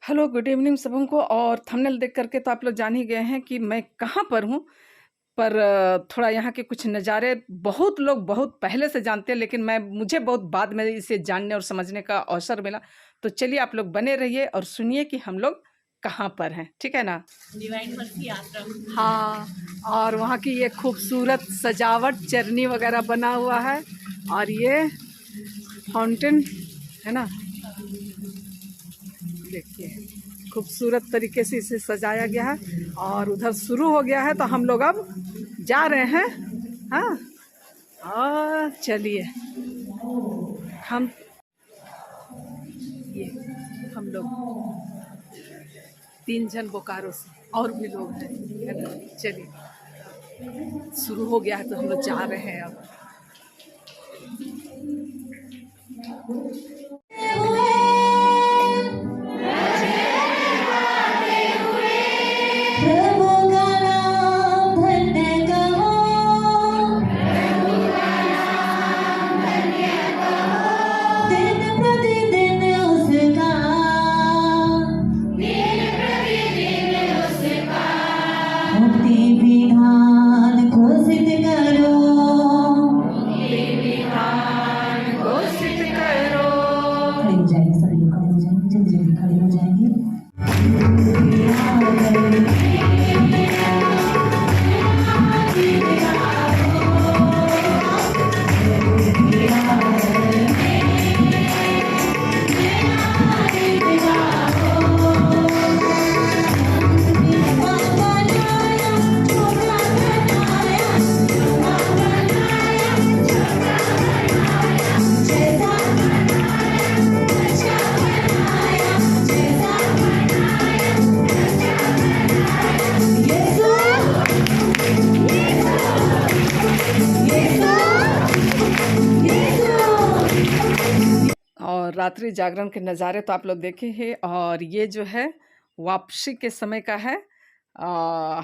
Hello, good evening सबों को। और थंबनेल देख करके तो आप लोग जान ही गए हैं कि मैं कहाँ पर हूँ। पर थोड़ा यहाँ के कुछ नज़ारे बहुत लोग बहुत पहले से जानते हैं, लेकिन मुझे बहुत बाद में इसे जानने और समझने का अवसर मिला। तो चलिए आप लोग बने रहिए और सुनिए कि हम लोग कहाँ पर हैं, ठीक है ना। डिवाइन मर्सी आश्रम। हाँ, और वहाँ की ये खूबसूरत सजावट, चरनी वगैरह बना हुआ है और ये फाउंटेन है ना। देखिए खूबसूरत तरीके से इसे सजाया गया है और उधर शुरू हो गया है, तो हम लोग अब जा रहे हैं। हाँ, और चलिए हम ये हम लोग 3 जन बोकारो से और भी लोग हैं, है ना। चलिए शुरू हो गया है तो हम लोग जा रहे हैं अब। और रात्रि जागरण के नज़ारे तो आप लोग देखे हैं। और ये जो है वापसी के समय का है।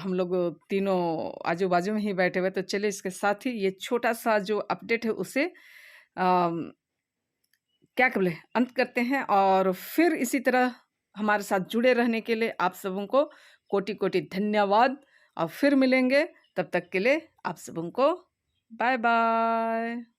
हम लोग तीनों आजू बाजू में ही बैठे हुए, तो चलिए इसके साथ ही ये छोटा सा जो अपडेट है उसे क्या बोले अंत करते हैं। और फिर इसी तरह हमारे साथ जुड़े रहने के लिए आप सबों को कोटि कोटि धन्यवाद। और फिर मिलेंगे, तब तक के लिए आप सबों को बाय बाय।